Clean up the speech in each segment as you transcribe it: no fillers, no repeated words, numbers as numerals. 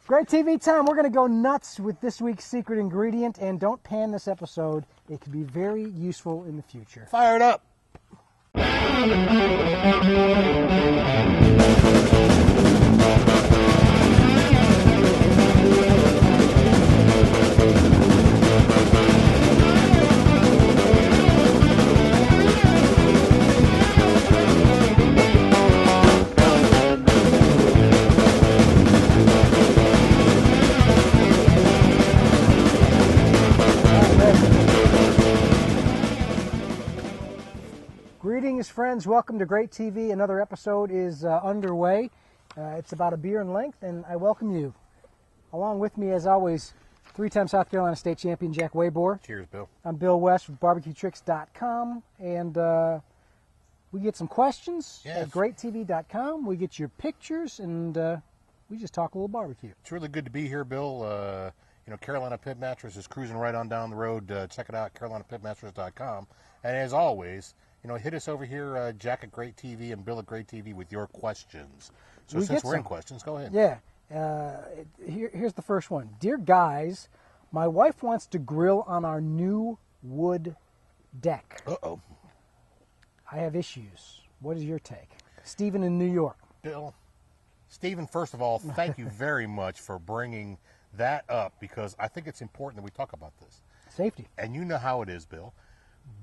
Great TV time. We're going to go nuts with this week's secret ingredient, and don't pan this episode. It could be very useful in the future. Fire it up. Greetings, friends. Welcome to Great TV. Another episode is underway. It's about a beer in length, and I welcome you. Along with me, as always, three-time South Carolina State Champion Jack Waiboer. Cheers, Bill. I'm Bill West with BBQtricks.com, and we get some questions at GrateTV.com. We get your pictures, and we just talk a little barbecue. It's really good to be here, Bill. Carolina Pit Mattress is cruising right on down the road. Check it out, CarolinaPitMattress.com. And as always, hit us over here, Jack at Grate TV and Bill at Grate TV with your questions. So since we're in questions, go ahead. Yeah. Here's the first one. Dear guys, my wife wants to grill on our new wood deck. Uh-oh. I have issues. What is your take? Stephen in New York. Bill. Stephen, first of all, thank you very much for bringing that up, because I think it's important that we talk about this. Safety. And you know how it is, Bill.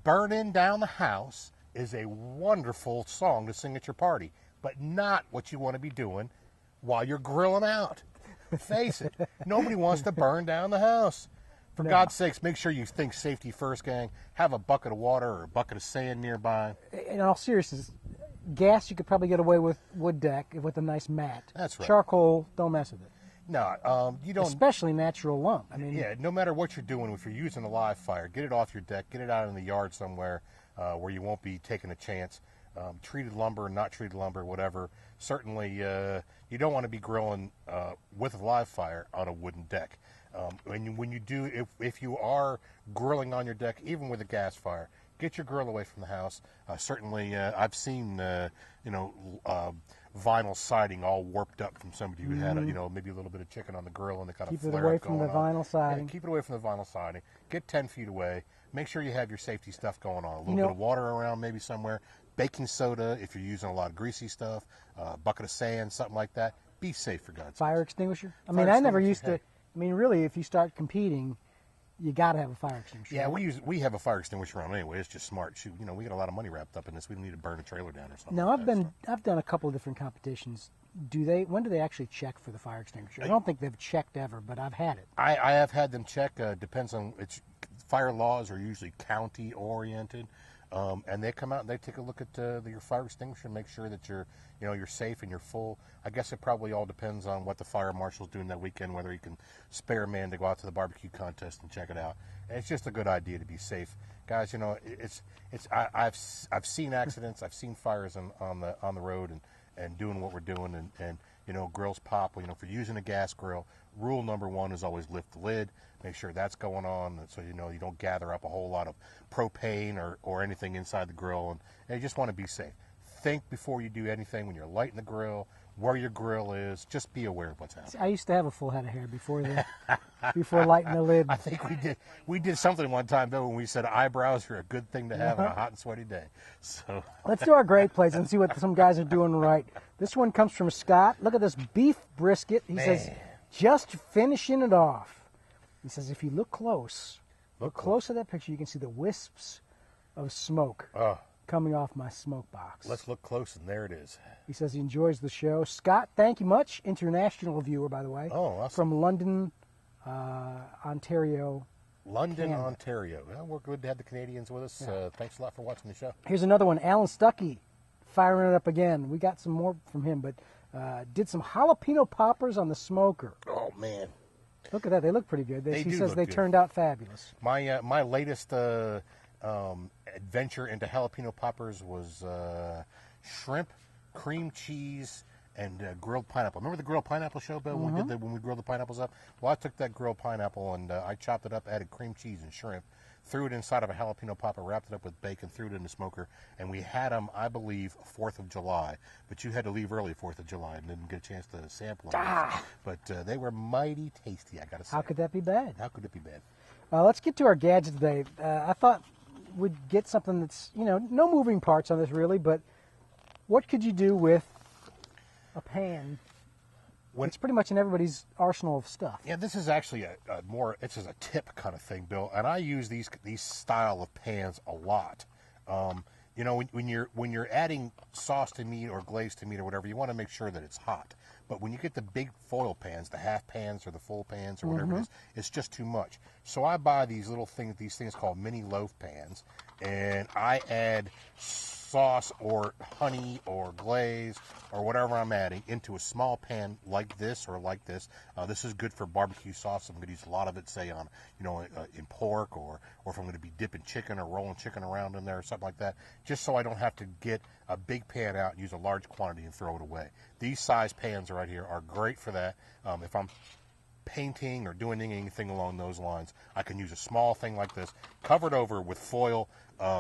Burning Down the House is a wonderful song to sing at your party, but not what you want to be doing while you're grilling out. Face it, nobody wants to burn down the house. For God's sakes, make sure you think safety first, gang. Have a bucket of water or a bucket of sand nearby. In all seriousness, gas you could probably get away with wood deck with a nice mat. That's right. Charcoal, don't mess with it. No, you don't. Especially natural lump. No matter what you're doing, if you're using a live fire, get it off your deck, get it out in the yard somewhere where you won't be taking a chance. Treated lumber, not treated lumber, whatever. Certainly, you don't want to be grilling with a live fire on a wooden deck. When you do, if you are grilling on your deck, even with a gas fire, get your grill away from the house. Certainly, I've seen vinyl siding all warped up from somebody who had maybe a little bit of chicken on the grill and they kind of flare up. Keep it away from the vinyl siding. Yeah, keep it away from the vinyl siding. Get 10 feet away. Make sure you have your safety stuff going on. A little bit of water around maybe somewhere. Baking soda if you're using a lot of greasy stuff. A bucket of sand, something like that. Be safe, for God's sake. Fire extinguisher? I never used to. Really, if you start competing, you got to have a fire extinguisher. Yeah, we have a fire extinguisher on anyway. It's just smart. Shoot, we got a lot of money wrapped up in this. We don't need to burn a trailer down or something. Now, I've done a couple of different competitions. When do they actually check for the fire extinguisher? I don't think they've checked ever, but I've had it. I have had them check. Depends on fire laws are usually county oriented, and they come out and they take a look at your fire extinguisher and make sure that you're safe and you're full. I guess it probably all depends on what the fire marshal's doing that weekend, whether he can spare a man to go out to the barbecue contest and check it out. And it's just a good idea to be safe, guys. I've seen accidents, I've seen fires on the road and doing what we're doing, and grills pop. If you're using a gas grill, rule number one is always lift the lid, make sure that's going on, so you don't gather up a whole lot of propane or anything inside the grill, and you just want to be safe. Think before you do anything when you're lighting the grill, where your grill is. Just be aware of what's happening. I used to have a full head of hair before lighting the lid. I think we did something one time though when we said eyebrows are a good thing to have on a hot and sweaty day. So let's do our great plates and see what some guys are doing right. This one comes from Scott. Look at this beef brisket. He says, just finishing it off. He says, if you look close at that picture, you can see the wisps of smoke coming off my smoke box. Let's look close, and there it is. He says he enjoys the show. Scott, thank you much. International viewer, by the way. Oh, awesome. From London, Ontario. Canada. Ontario. Well, we're good to have the Canadians with us. Yeah. Thanks a lot for watching the show. Here's another one. Alan Stuckey, firing it up again. We got some more from him, but did some jalapeno poppers on the smoker. Oh, man. Look at that. They look pretty good. He says they good. Turned out fabulous. My latest adventure into jalapeno poppers was shrimp, cream cheese, and grilled pineapple. Remember the grilled pineapple show, Bill? When we grilled the pineapples up? Well, I took that grilled pineapple and I chopped it up, added cream cheese and shrimp, threw it inside of a jalapeno popper, wrapped it up with bacon, threw it in the smoker, and we had them, I believe, 4th of July. But you had to leave early 4th of July and didn't get a chance to sample them. But they were mighty tasty, I got to say. How could that be bad? How could it be bad? Let's get to our gadget today. I thought we'd get something that's, no moving parts on this really, but what could you do with a pan? It's pretty much in everybody's arsenal of stuff. Yeah, this is actually it's just a tip kind of thing, Bill. And I use these style of pans a lot. When you're adding sauce to meat or glaze to meat or whatever, you want to make sure that it's hot. But when you get the big foil pans, the half pans or the full pans or whatever it is, it's just too much. So I buy these things called mini loaf pans, and I add sauce or honey or glaze or whatever I'm adding into a small pan like this or like this. This is good for barbecue sauce. I'm going to use a lot of it, say on in pork or if I'm going to be dipping chicken or rolling chicken around in there or something like that, just so I don't have to get a big pan out and use a large quantity and throw it away. These size pans right here are great for that. If I'm painting or doing anything along those lines, I can use a small thing like this, covered over with foil.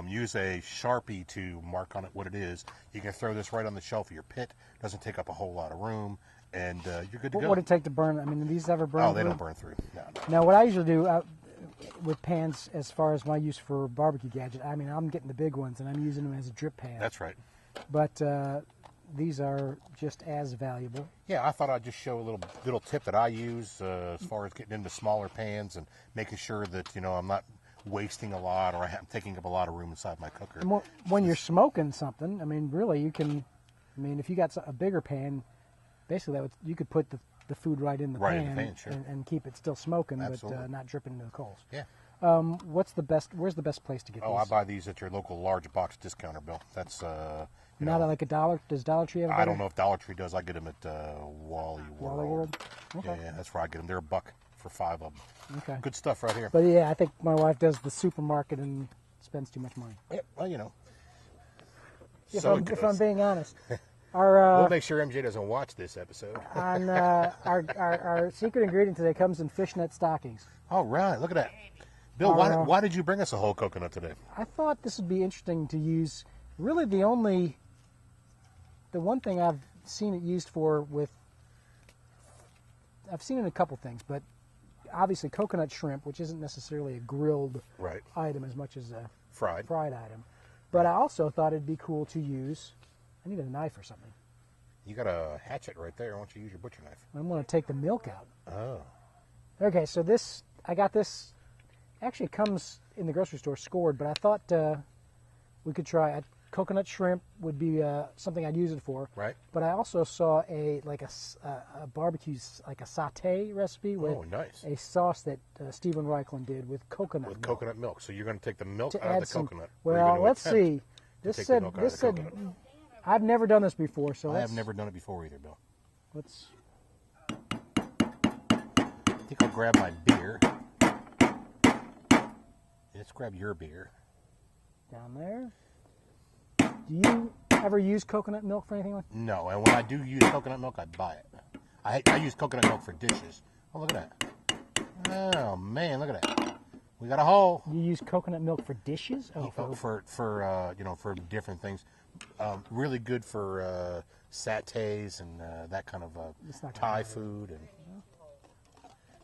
Use a Sharpie to mark on it what it is. You can throw this right on the shelf of your pit. Doesn't take up a whole lot of room, and you're good to go. What would it take to burn? I mean, do these ever burn? Oh, they don't burn through. No. Now, what I usually do with pans, as far as my use for barbecue gadget, I mean, I'm getting the big ones, and I'm using them as a drip pan. That's right. But these are just as valuable. Yeah, I thought I'd just show a little tip that I use as far as getting into smaller pans and making sure that I'm not wasting a lot or I'm taking up a lot of room inside my cooker. And when you're smoking something, I mean, really, you can. I mean, if you got a bigger pan, basically you could put the food right in the pan, sure. and keep it still smoking, Absolutely. but not dripping into the coals. Yeah. Where's the best place to get these? I buy these at your local large box discounter, Bill. That's not like a Dollar. Does Dollar Tree have? I don't know if Dollar Tree does. I get them at Wally World. Okay. Yeah, that's where I get them. They're $1 for 5 of them. Okay. Good stuff right here. But yeah, I think my wife does the supermarket and spends too much money. Yeah, well, If I'm being honest. We'll make sure MJ doesn't watch this episode. On our secret ingredient today comes in fishnet stockings. All right, look at that. Bill, why did you bring us a whole coconut today? I thought this would be interesting to use. Really, the one thing I've seen it used for I've seen it in a couple things, but obviously coconut shrimp, which isn't necessarily a grilled item as much as a fried item. But I also thought it'd be cool to use. I need a knife or something. You got a hatchet right there. Why don't you use your butcher knife? I'm going to take the milk out. Oh. Okay, so I got this. Actually, it comes in the grocery store scored, but I thought we could try it. Coconut shrimp would be something I'd use it for. Right. But I also saw a barbecue, like a sauté recipe with a sauce that Stephen Reichlin did with coconut milk. Coconut milk. So you're going to take the milk out of the coconut. Well, let's see. This said I've never done this before, so I have never done it before either, Bill. Let's. I think I'll grab my beer. Let's grab your beer. Down there. Do you ever use coconut milk for anything like that? No, and when I do use coconut milk, I buy it. I use coconut milk for dishes. Oh, look at that. Oh, man, look at that. We got a hole. You use coconut milk for dishes? For different things. Really good for satays and that kind of Thai food. And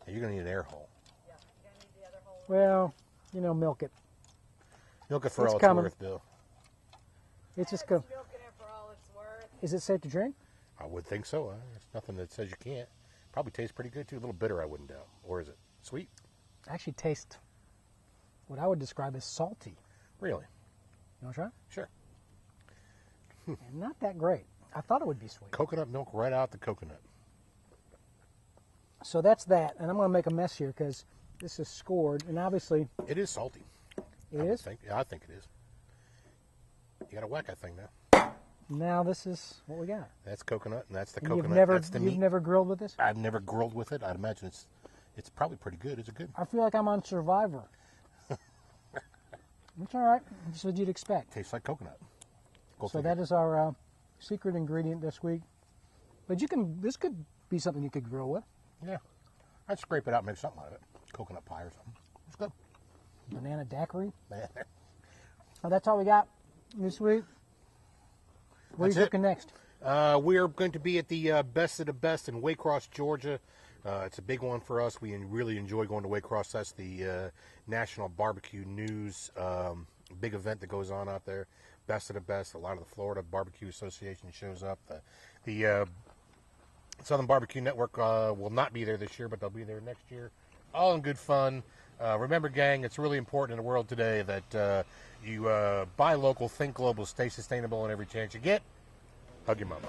you're going to need an air hole. Well, milk it. Milk it for all it's worth, Bill. It's just go. Is it safe to drink? I would think so. There's nothing that says you can't. Probably tastes pretty good, too. A little bitter, I wouldn't doubt. Or is it sweet? Actually tastes what I would describe as salty. Really? You want to try? Sure. And not that great. I thought it would be sweet. Coconut milk right out the coconut. So that's that. And I'm going to make a mess here because this is scored. And obviously... It is salty. It is? I think it is. You got to whack that thing now. Now this is what we got. That's coconut, and that's the coconut. You've never grilled with this? I've never grilled with it. I'd imagine it's probably pretty good. Is it good? I feel like I'm on Survivor. It's all right. That's what you'd expect. Tastes like coconut. So that is our secret ingredient this week. But this could be something you could grill with. Yeah. I'd scrape it out and make something out of it. Coconut pie or something. It's good. Banana daiquiri. Oh, that's all we got this week. Where are you looking next? We are going to be at the Best of the Best in Waycross, Georgia. It's a big one for us. We really enjoy going to Waycross. That's the National Barbecue News big event that goes on out there. Best of the Best. A lot of the Florida Barbecue Association shows up. The Southern Barbecue Network will not be there this year, but they'll be there next year. All in good fun. Remember, gang, it's really important in the world today that you buy local, think global, stay sustainable, and every chance you get, hug your mama.